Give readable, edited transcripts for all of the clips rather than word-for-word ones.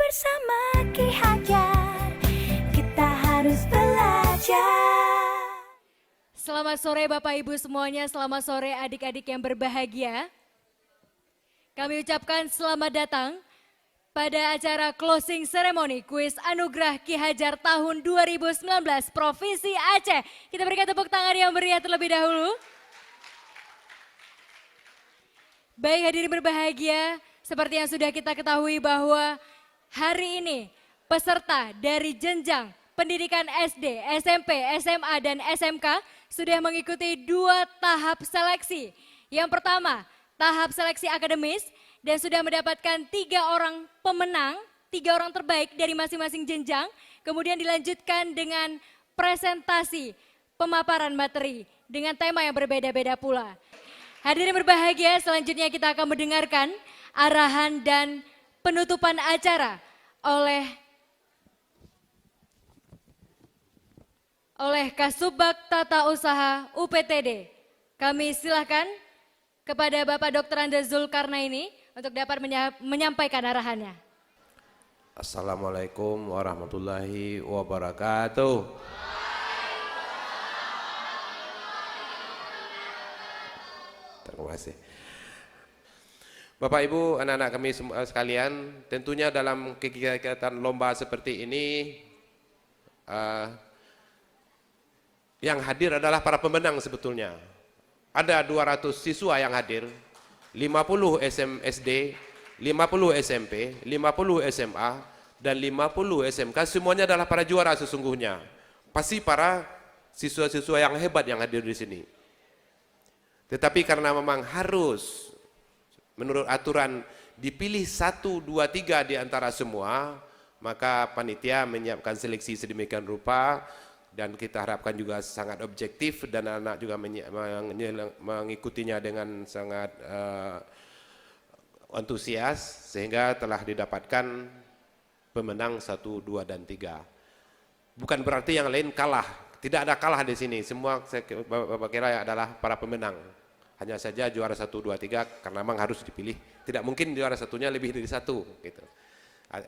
bersama Ki Hajar, kita harus belajar. Selamat sore Bapak Ibu semuanya, selamat sore adik-adik yang berbahagia. Kami ucapkan selamat datang pada acara closing ceremony kuis Anugerah Ki Hajar tahun 2019 Provinsi Aceh. Kita berikan tepuk tangan yang meriah terlebih dahulu. Baik hadirin berbahagia, seperti yang sudah kita ketahui bahwa hari ini peserta dari jenjang pendidikan SD, SMP, SMA, dan SMK sudah mengikuti 2 tahap seleksi. Yang pertama, tahap seleksi akademis dan sudah mendapatkan 3 orang pemenang, 3 orang terbaik dari masing-masing jenjang. Kemudian dilanjutkan dengan presentasi pemaparan materi dengan tema yang berbeda-beda pula. Hadirin berbahagia, selanjutnya kita akan mendengarkan arahan dan penutupan acara oleh Kasubag Tata Usaha UPTD. Kami silakan kepada Bapak Dr. Anda Zulkarnaini untuk dapat menyampaikan arahannya. Assalamualaikum warahmatullahi wabarakatuh. Terima kasih. Bapak Ibu, anak-anak kami sekalian, tentunya dalam kegiatan lomba seperti ini yang hadir adalah para pemenang sebetulnya. Ada 200 siswa yang hadir, 50 SD, 50 SMP, 50 SMA, dan 50 SMK, semuanya adalah para juara sesungguhnya. Pasti para siswa-siswa yang hebat yang hadir di sini. Tetapi karena memang harus menurut aturan dipilih 1, 2, 3 di antara semua, maka panitia menyiapkan seleksi sedemikian rupa dan kita harapkan juga sangat objektif dan anak juga mengikutinya dengan sangat antusias sehingga telah didapatkan pemenang 1, 2, dan 3. Bukan berarti yang lain kalah, tidak ada kalah di sini, semua Bapak kira adalah para pemenang. Hanya saja juara 1, 2, 3 karena memang harus dipilih. Tidak mungkin juara satunya lebih dari 1 gitu.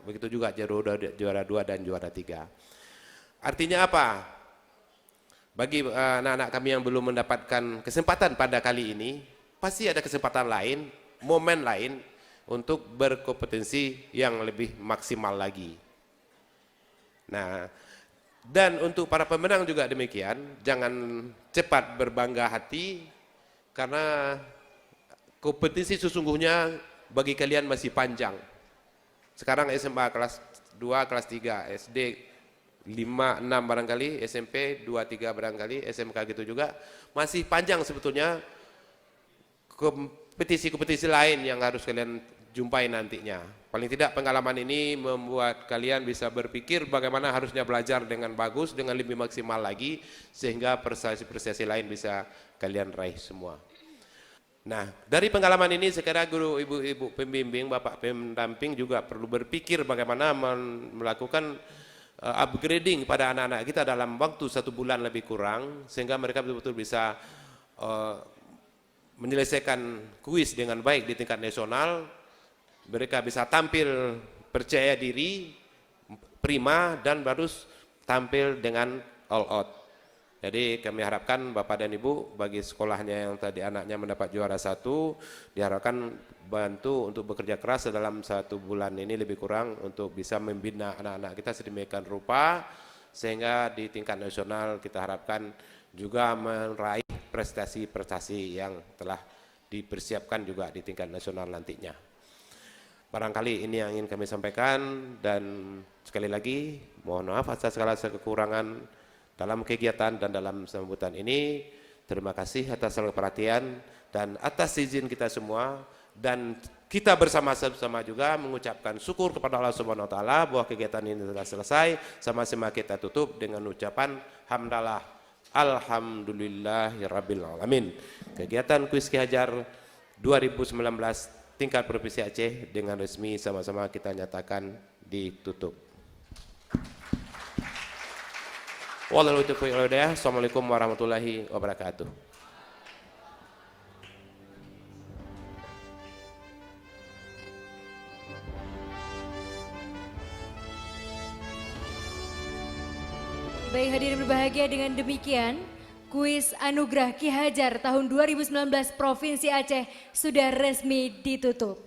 Begitu juga juara 2 dan juara 3. Artinya apa? Bagi anak-anak kami yang belum mendapatkan kesempatan pada kali ini, pasti ada kesempatan lain, momen lain untuk berkompetensi yang lebih maksimal lagi. Nah, dan untuk para pemenang juga demikian, jangan cepat berbangga hati karena kompetisi sesungguhnya bagi kalian masih panjang. Sekarang SMA kelas 2, kelas 3, SD 5, 6 barangkali, SMP 2, 3 barangkali, SMK gitu juga. Masih panjang sebetulnya kompetisi-kompetisi lain yang harus kalian jumpai nantinya. Paling tidak pengalaman ini membuat kalian bisa berpikir bagaimana harusnya belajar dengan bagus, dengan lebih maksimal lagi, sehingga prestasi-prestasi lain bisa kalian raih semua. Nah, dari pengalaman ini sekarang guru, ibu-ibu pembimbing, bapak pendamping juga perlu berpikir bagaimana melakukan upgrading pada anak-anak kita dalam waktu 1 bulan lebih kurang, sehingga mereka betul-betul bisa menyelesaikan kuis dengan baik di tingkat nasional, mereka bisa tampil percaya diri, prima, dan baru tampil dengan all out. Jadi kami harapkan Bapak dan Ibu bagi sekolahnya yang tadi anaknya mendapat juara 1, diharapkan bantu untuk bekerja keras dalam 1 bulan ini lebih kurang untuk bisa membina anak-anak kita sedemikian rupa sehingga di tingkat nasional kita harapkan juga meraih prestasi-prestasi yang telah dipersiapkan juga di tingkat nasional nantinya. Barangkali ini yang ingin kami sampaikan dan sekali lagi mohon maaf atas segala kekurangan dalam kegiatan dan dalam sambutan ini. Terima kasih atas segala perhatian dan atas izin kita semua, dan kita bersama-sama juga mengucapkan syukur kepada Allah Subhanahu wa taala bahwa kegiatan ini telah selesai. Sama-sama kita tutup dengan ucapan hamdalah alhamdulillahirabbil alamin. Kegiatan kuis Ki Hajar 2019 tingkat Provinsi Aceh dengan resmi sama-sama kita nyatakan ditutup. Wassalamualaikum warahmatullahi wabarakatuh. Baik hadirin berbahagia, dengan demikian kuis Anugerah Ki Hajar tahun 2019 Provinsi Aceh sudah resmi ditutup.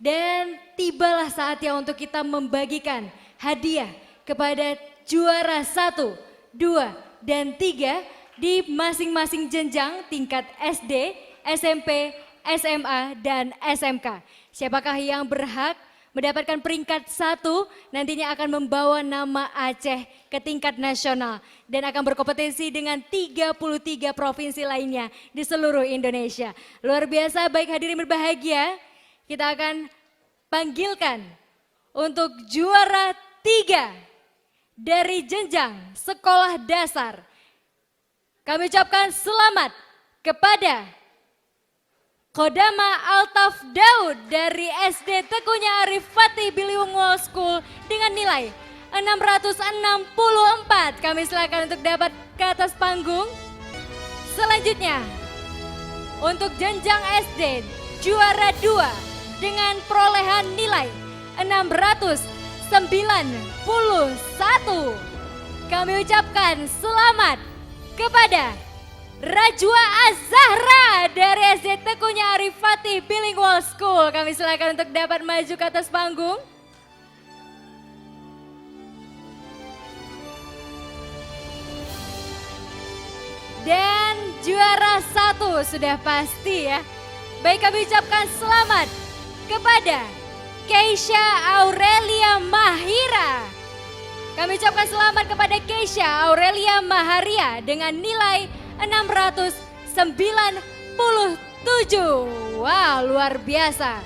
Dan tibalah saatnya untuk kita membagikan hadiah kepada juara 1, 2, dan 3 di masing-masing jenjang tingkat SD, SMP, SMA, dan SMK. Siapakah yang berhak mendapatkan peringkat 1 nantinya akan membawa nama Aceh ke tingkat nasional dan akan berkompetisi dengan 33 provinsi lainnya di seluruh Indonesia. Luar biasa. Baik hadirin berbahagia, kita akan panggilkan untuk juara 3 dari jenjang sekolah dasar. Kami ucapkan selamat kepada Kodama Altaf Daud dari SD Tekunya Arif Fatih Bilingual School dengan nilai 664. Kami silakan untuk dapat ke atas panggung. Selanjutnya, untuk jenjang SD juara 2 dengan perolehan nilai 691. Kami ucapkan selamat kepada Rajwa Az-Zahra dari SD Tekunya Arif Fatih Bilingual School. Kami silakan untuk dapat maju ke atas panggung. Dan juara 1 sudah pasti ya. Baik, kami ucapkan selamat kepada Keisha Aurelia Mahira. Kami ucapkan selamat kepada Keisha Aurelia Maharia dengan nilai 697. Wow, luar biasa.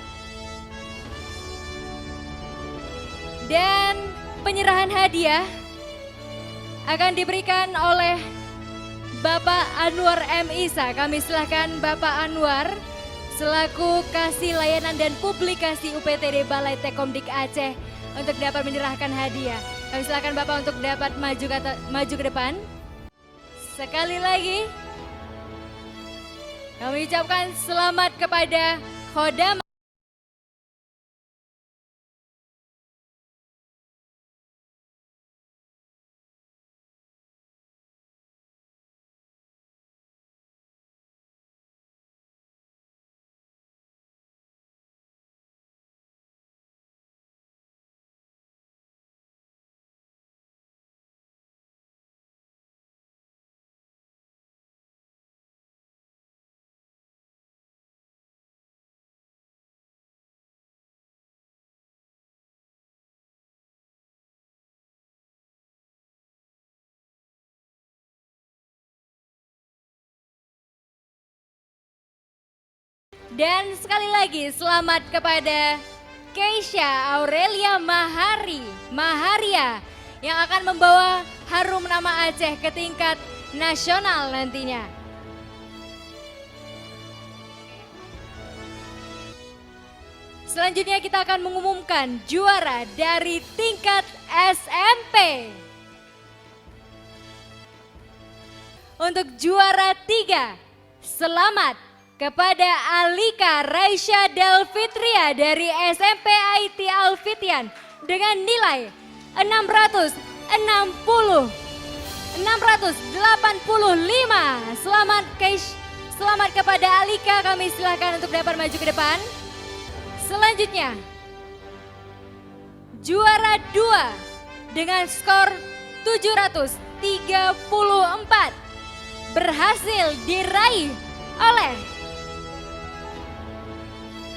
Dan penyerahan hadiah akan diberikan oleh Bapak Anwar M. Isa. Kami silakan Bapak Anwar selaku Kasih Layanan dan Publikasi UPTD Balai Tekomdik Aceh untuk dapat menyerahkan hadiah. Kami silakan Bapak untuk dapat maju ke depan. Sekali lagi, kami ucapkan selamat kepada Kodama dan sekali lagi selamat kepada Keisha Aurelia Maharia yang akan membawa harum nama Aceh ke tingkat nasional nantinya. Selanjutnya kita akan mengumumkan juara dari tingkat SMP. Untuk juara 3, selamat kepada Alika Raisya Delfitria dari SMP IT Alfitian dengan nilai 685. Selamat kepada Alika, kami silakan untuk dapat maju ke depan. Selanjutnya, juara 2 dengan skor 734 berhasil diraih oleh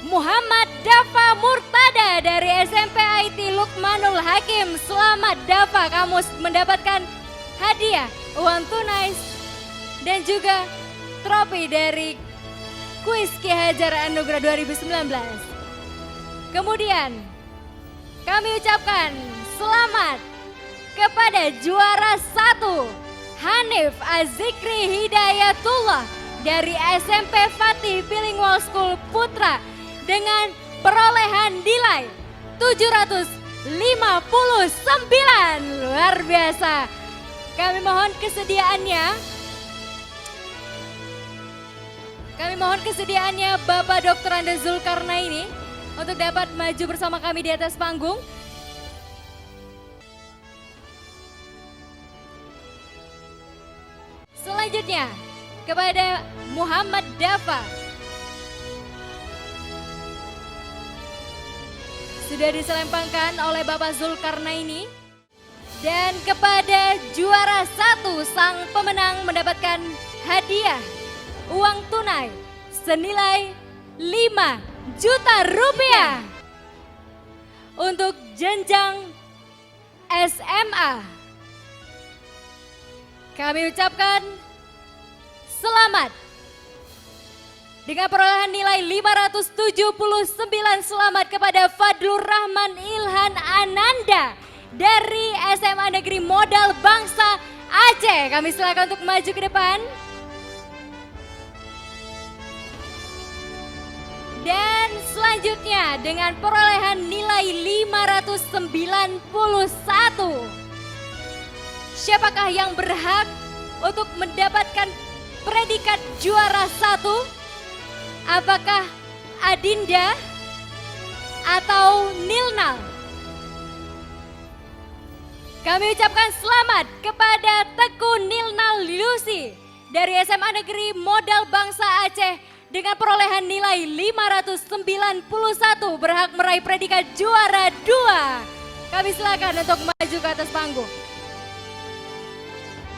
Muhammad Dafa Murtada dari SMP IT Lukmanul Hakim. Selamat Dafa, kamu mendapatkan hadiah uang tunai dan juga trofi dari kuis Ki Hajar Anugerah 2019. Kemudian kami ucapkan selamat kepada juara 1 Hanif Azikri Hidayatullah dari SMP Fatih Bilingual School Putra dengan perolehan nilai 759. Luar biasa. Kami mohon kesediaannya Bapak Dr. Anda Zulkarnaini untuk dapat maju bersama kami di atas panggung. selanjutnya kepada Muhammad Dafa. Sudah diselempangkan oleh Bapak Zulkarnaini. Dan kepada juara 1, sang pemenang mendapatkan hadiah uang tunai senilai 5 juta rupiah untuk jenjang SMA. Kami ucapkan selamat dengan perolehan nilai 579. Selamat kepada Fadlur Rahman Ilhan Ananda dari SMA Negeri Modal Bangsa Aceh. Kami silakan untuk maju ke depan. Dan selanjutnya dengan perolehan nilai 591. Siapakah yang berhak untuk mendapatkan predikat juara 1? Apakah Adinda atau Nilnal? Kami ucapkan selamat kepada Teku Nilnal Lucy dari SMA Negeri Modal Bangsa Aceh dengan perolehan nilai 591 berhak meraih predikat juara 2. Kami silakan untuk maju ke atas panggung.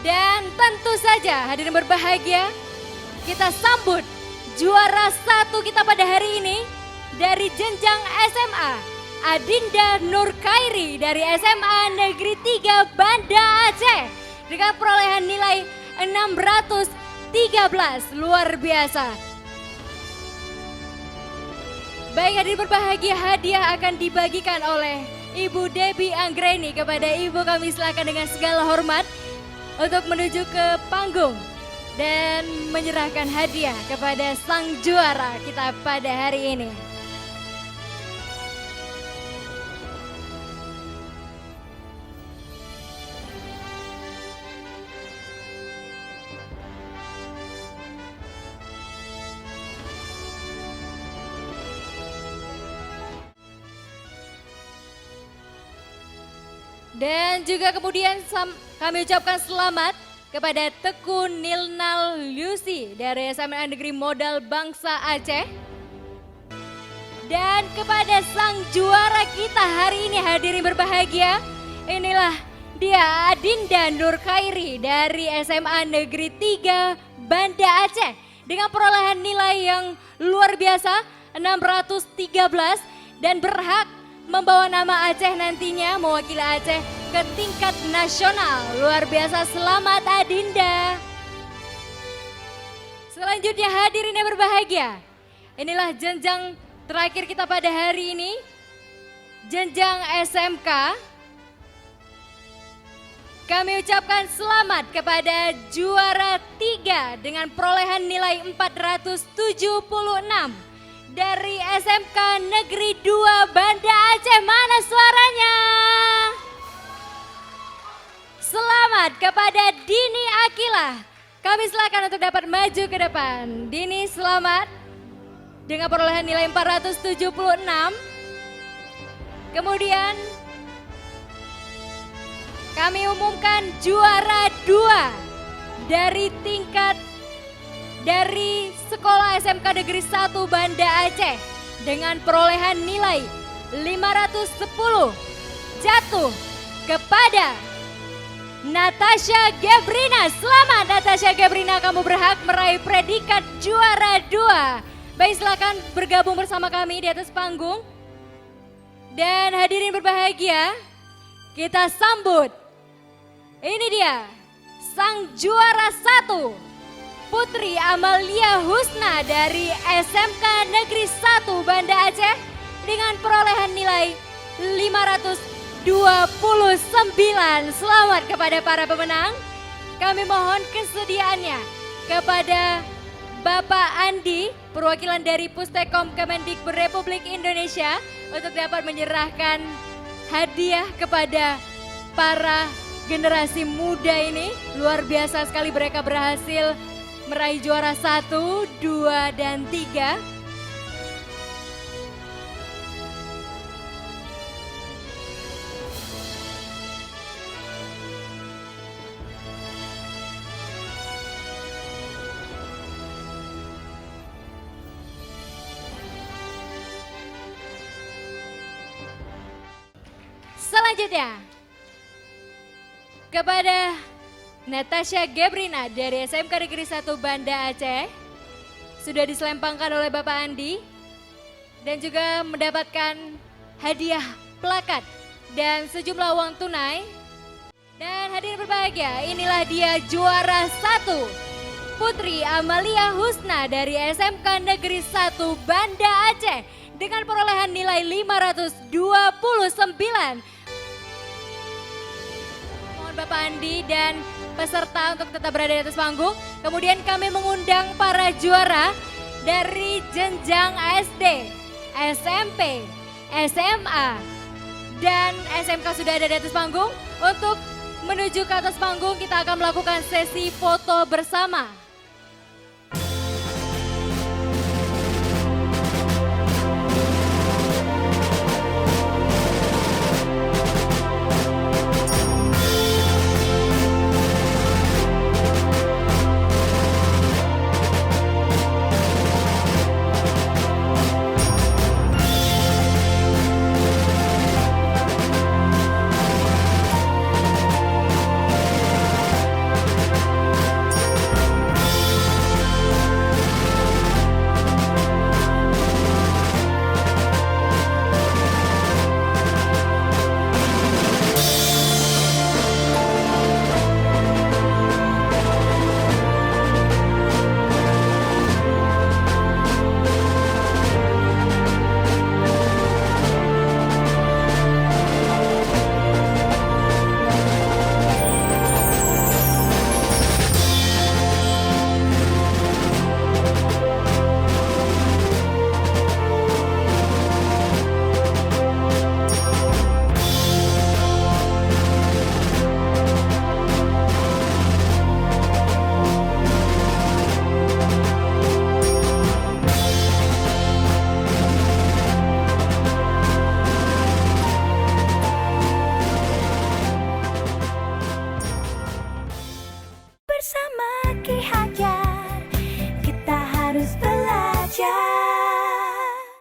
Dan tentu saja hadirin berbahagia, kita sambut juara 1 kita pada hari ini dari jenjang SMA, Adinda Nur Khairi dari SMA Negeri 3 Banda Aceh dengan perolehan nilai 613, luar biasa. Baik hadirin berbahagia, hadiah akan dibagikan oleh Ibu Debbie Anggreni. Kepada Ibu kami silakan dengan segala hormat untuk menuju ke panggung dan menyerahkan hadiah kepada sang juara kita pada hari ini. Dan juga kemudian kami ucapkan selamat kepada Teku Nilnal Lucy dari SMA Negeri Modal Bangsa Aceh. Dan kepada sang juara kita hari ini hadirin berbahagia, inilah dia Adinda Nur Khairi dari SMA Negeri 3 Banda Aceh dengan perolehan nilai yang luar biasa 613 dan berhak membawa nama Aceh nantinya, mewakili Aceh ke tingkat nasional. Luar biasa, selamat Adinda. Selanjutnya hadirin yang berbahagia, inilah jenjang terakhir kita pada hari ini, jenjang SMK. Kami ucapkan selamat kepada juara 3 dengan perolehan nilai 476 dari SMK Negeri 2 Banda Aceh. Mana suaranya? Selamat kepada Dini Akila. Kami silakan untuk dapat maju ke depan. Dini selamat dengan perolehan nilai 476. Kemudian kami umumkan juara 2 dari Sekolah SMK Negeri 1 Banda Aceh dengan perolehan nilai 510 jatuh kepada Natasha Gebrina. Selamat Natasha Gebrina, kamu berhak meraih predikat juara 2. Baik, silakan bergabung bersama kami di atas panggung. Dan hadirin berbahagia, kita sambut. Ini dia sang juara 1, Putri Amalia Husna dari SMK Negeri 1 Banda Aceh dengan perolehan nilai 529. Selamat kepada para pemenang. Kami mohon kesediaannya kepada Bapak Andi, perwakilan dari Pustekom Kemendikbud Republik Indonesia, untuk dapat menyerahkan hadiah kepada para generasi muda ini. Luar biasa sekali, mereka berhasil meraih juara 1, 2, dan 3. Selanjutnya kepada Natasha Gebrina dari SMK Negeri 1 Banda Aceh, sudah diselempangkan oleh Bapak Andi dan juga mendapatkan hadiah plakat dan sejumlah uang tunai. Dan hadirin berbahagia, inilah dia juara 1, Putri Amalia Husna dari SMK Negeri 1 Banda Aceh dengan perolehan nilai 529. Mohon Bapak Andi dan peserta untuk tetap berada di atas panggung. Kemudian kami mengundang para juara dari jenjang SD, SMP, SMA, dan SMK sudah ada di atas panggung. Untuk menuju ke atas panggung kita akan melakukan sesi foto bersama.